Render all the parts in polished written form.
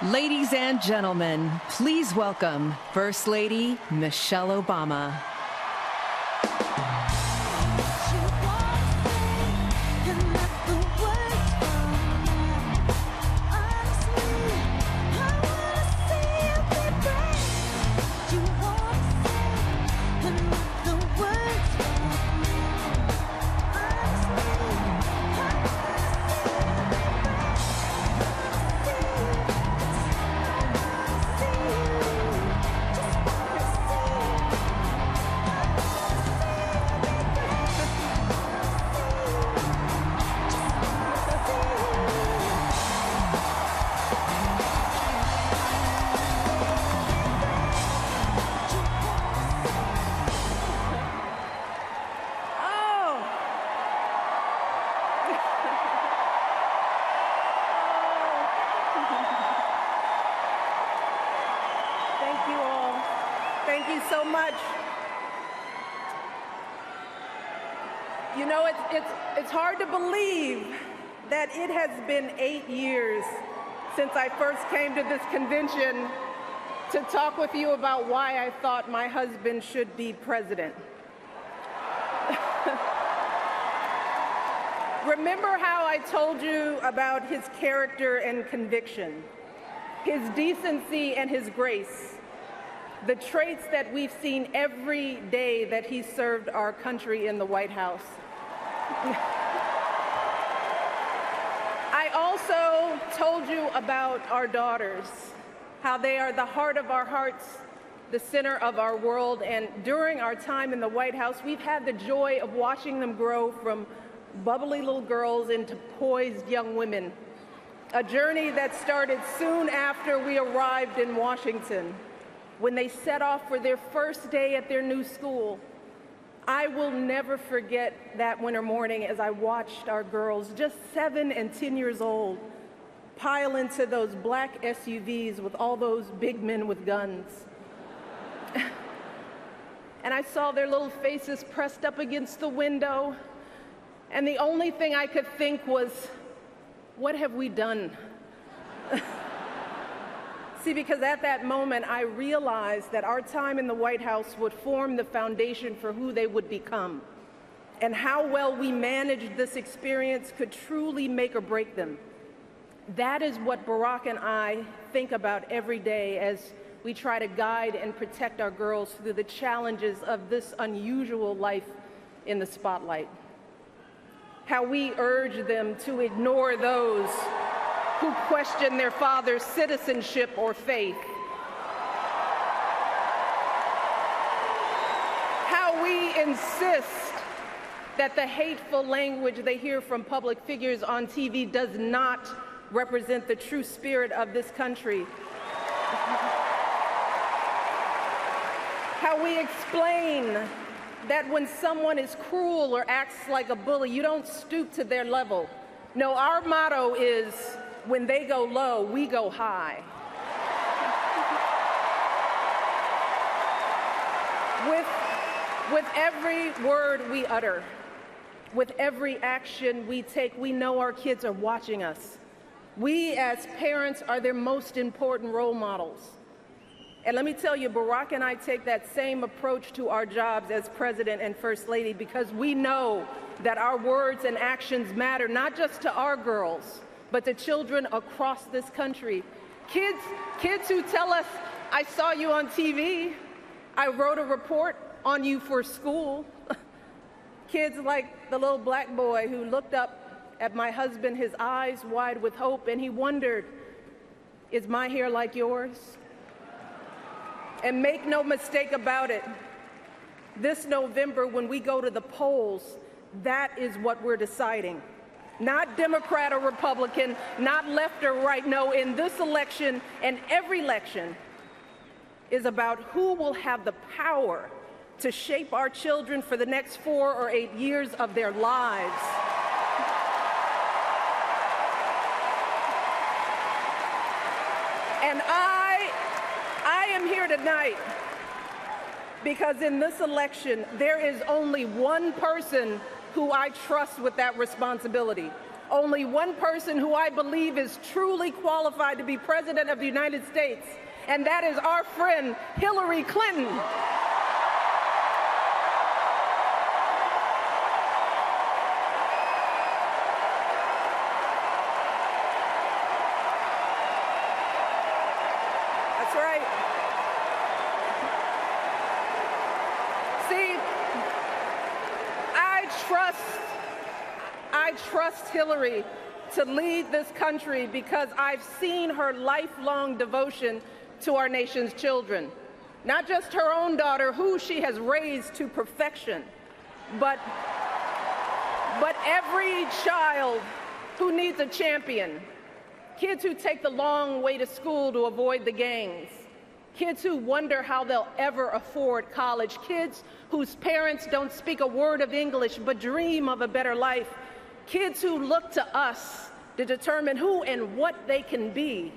Ladies and gentlemen, please welcome First Lady Michelle Obama. Thank you so much. You know, it's hard to believe that it has been 8 years since I first came to this convention to talk with you about why I thought my husband should be president. Remember how I told you about his character and conviction, his decency and his grace, the traits that we've seen every day that he served our country in the White House. I also told you about our daughters, how they are the heart of our hearts, the center of our world, and during our time in the White House, we've had the joy of watching them grow from bubbly little girls into poised young women, a journey that started soon after we arrived in Washington, when they set off for their first day at their new school. I will never forget that winter morning as I watched our girls, just 7 and 10 years old, pile into those black SUVs with all those big men with guns. And I saw their little faces pressed up against the window, and the only thing I could think was, what have we done? See, because at that moment, I realized that our time in the White House would form the foundation for who they would become, and how well we managed this experience could truly make or break them. That is what Barack and I think about every day as we try to guide and protect our girls through the challenges of this unusual life in the spotlight. How we urge them to ignore those who question their father's citizenship or faith. How we insist that the hateful language they hear from public figures on TV does not represent the true spirit of this country. How we explain that when someone is cruel or acts like a bully, you don't stoop to their level. No, our motto is, when they go low, we go high. With every word we utter, with every action we take, we know our kids are watching us. We as parents are their most important role models. And let me tell you, Barack and I take that same approach to our jobs as President and First Lady, because we know that our words and actions matter, not just to our girls, but to children across this country. Kids who tell us, I saw you on TV, I wrote a report on you for school. Kids like the little black boy who looked up at my husband, his eyes wide with hope, and he wondered, is my hair like yours? And make no mistake about it, this November when we go to the polls, that is what we're deciding. Not Democrat or Republican, not left or right. No, in this election and every election is about who will have the power to shape our children for the next 4 or 8 years of their lives. And I am here tonight because in this election, there is only one person who I trust with that responsibility. only one person who I believe is truly qualified to be President of the United States, and that is our friend Hillary Clinton. That's right. See, I trust Hillary to lead this country because I've seen her lifelong devotion to our nation's children. Not just her own daughter, who she has raised to perfection, but every child who needs a champion. Kids who take the long way to school to avoid the gangs. Kids who wonder how they'll ever afford college. Kids whose parents don't speak a word of English but dream of a better life. Kids who look to us to determine who and what they can be.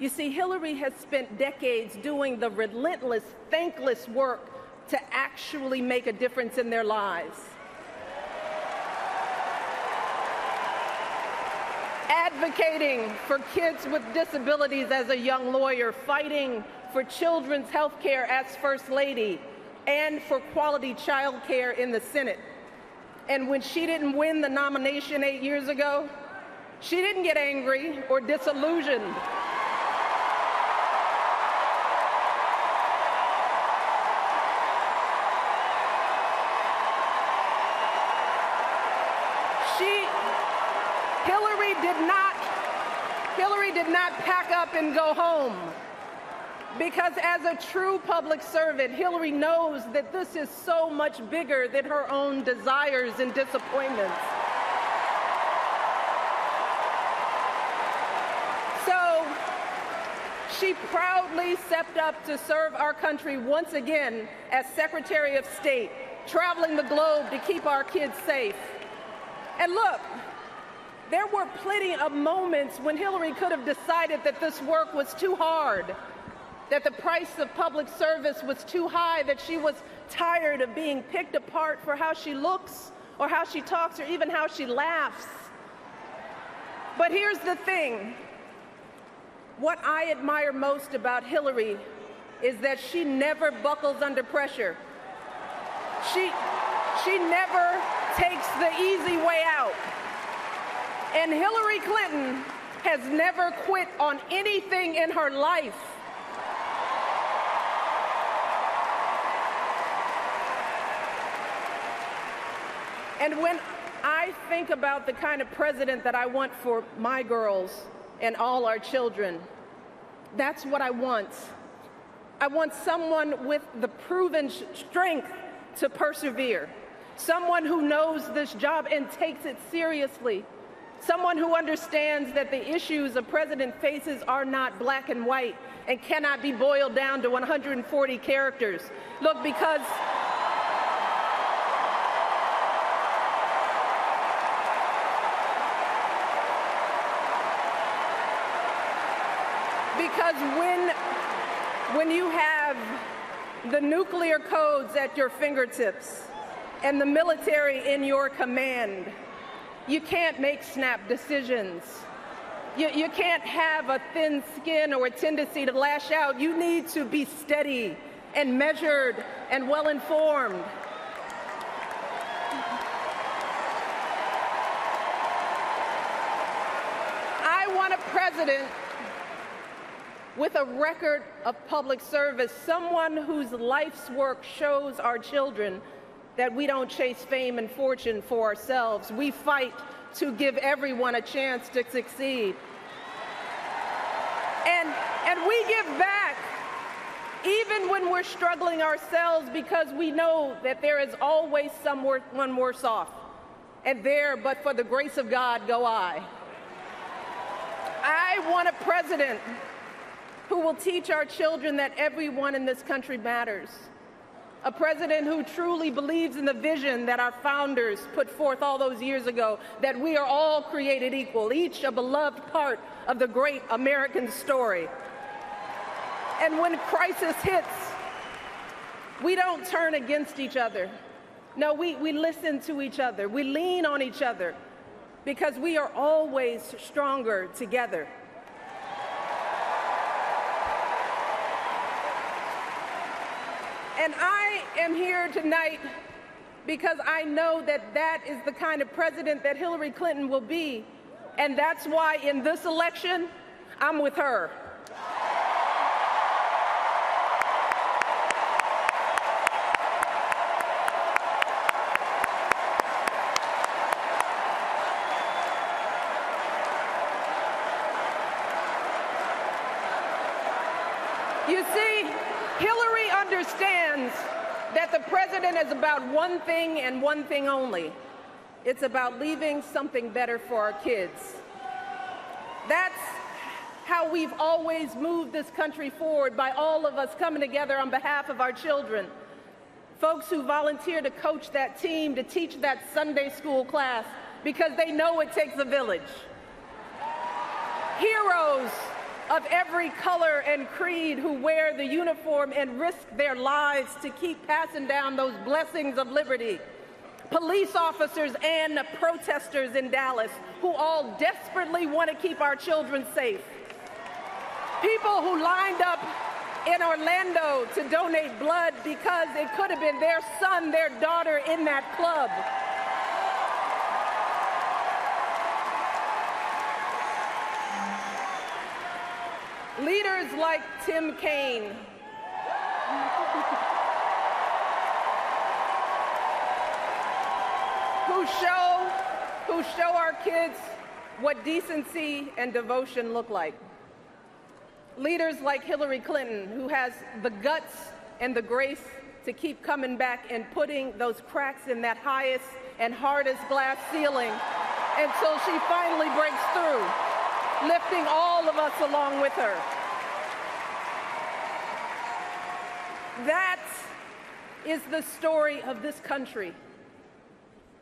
You see, Hillary has spent decades doing the relentless, thankless work to actually make a difference in their lives. Advocating for kids with disabilities as a young lawyer, fighting for children's health care as First Lady, and for quality child care in the Senate. And when she didn't win the nomination 8 years ago, she didn't get angry or disillusioned. Hillary did not pack up and go home, because as a true public servant, Hillary knows that this is so much bigger than her own desires and disappointments. So she proudly stepped up to serve our country once again as Secretary of State, traveling the globe to keep our kids safe. And look, there were plenty of moments when Hillary could have decided that this work was too hard, that the price of public service was too high, that she was tired of being picked apart for how she looks or how she talks or even how she laughs. But here's the thing. What I admire most about Hillary is that she never buckles under pressure. She never takes the easy way out. And Hillary Clinton has never quit on anything in her life. And when I think about the kind of president that I want for my girls and all our children, that's what I want. I want someone with the proven strength to persevere, someone who knows this job and takes it seriously. Someone who understands that the issues a president faces are not black and white and cannot be boiled down to 140 characters. Look, because when you have the nuclear codes at your fingertips and the military in your command, you can't make snap decisions. You can't have a thin skin or a tendency to lash out. You need to be steady and measured and well-informed. I want a president with a record of public service, someone whose life's work shows our children that we don't chase fame and fortune for ourselves. We fight to give everyone a chance to succeed. And we give back even when we're struggling ourselves, because we know that there is always someone worse off. And there, but for the grace of God, go I. I want a president who will teach our children that everyone in this country matters. A president who truly believes in the vision that our founders put forth all those years ago, that we are all created equal, each a beloved part of the great American story. And when crisis hits, we don't turn against each other. No, we listen to each other. We lean on each other. because we are always stronger together. And I am here tonight because I know that that is the kind of president that Hillary Clinton will be, and that's why in this election, I'm with her. You see, Hillary understands that the president is about one thing and one thing only. It's about leaving something better for our kids. That's how we've always moved this country forward, by all of us coming together on behalf of our children. Folks who volunteer to coach that team, to teach that Sunday school class, because they know it takes a village. Heroes of every color and creed who wear the uniform and risk their lives to keep passing down those blessings of liberty. Police officers and protesters in Dallas who all desperately want to keep our children safe. People who lined up in Orlando to donate blood because it could have been their son, their daughter in that club. Leaders like Tim Kaine, who show our kids what decency and devotion look like. Leaders like Hillary Clinton, who has the guts and the grace to keep coming back and putting those cracks in that highest and hardest glass ceiling until she finally breaks through, lifting all of us along with her. That is the story of this country,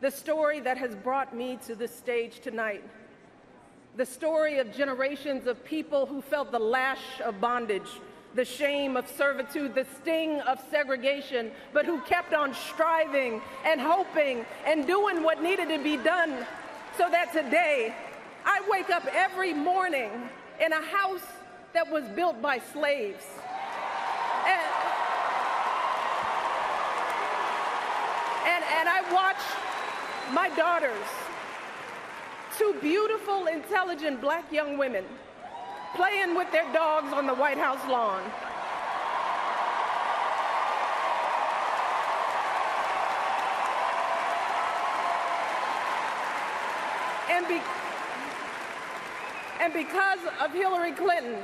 the story that has brought me to this stage tonight, the story of generations of people who felt the lash of bondage, the shame of servitude, the sting of segregation, but who kept on striving and hoping and doing what needed to be done so that today I wake up every morning in a house that was built by slaves. And I watch my daughters, two beautiful, intelligent black young women, playing with their dogs on the White House lawn. And because of Hillary Clinton,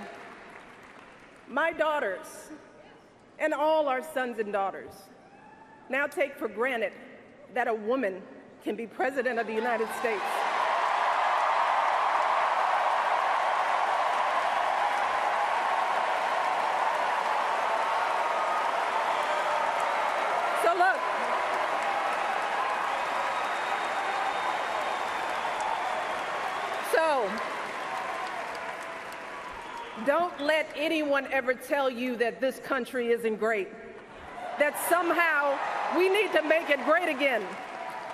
my daughters and all our sons and daughters now take for granted that a woman can be president of the United States. So look, don't let anyone ever tell you that this country isn't great, that somehow we need to make it great again,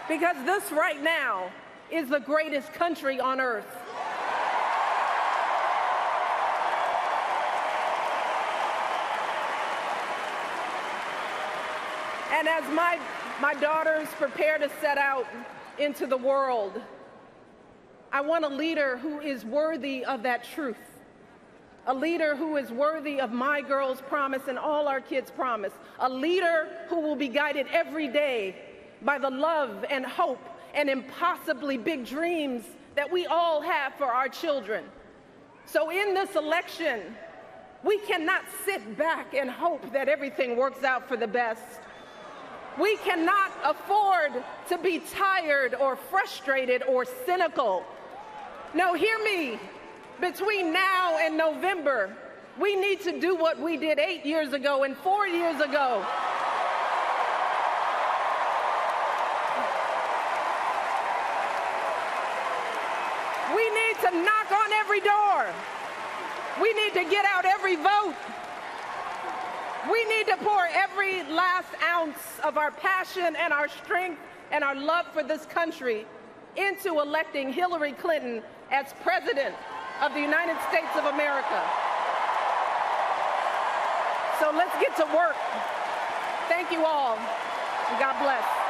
because this right now is the greatest country on earth. And as my daughters prepare to set out into the world, I want a leader who is worthy of that truth, a leader who is worthy of my girls' promise and all our kids' promise, a leader who will be guided every day by the love and hope and impossibly big dreams that we all have for our children. So in this election, we cannot sit back and hope that everything works out for the best. We cannot afford to be tired or frustrated or cynical. No, hear me. Between now and November, we need to do what we did 8 years ago and 4 years ago. We need to knock on every door. We need to get out every vote. We need to pour every last ounce of our passion and our strength and our love for this country into electing Hillary Clinton as President of the United States of America. So let's get to work. Thank you all, and God bless.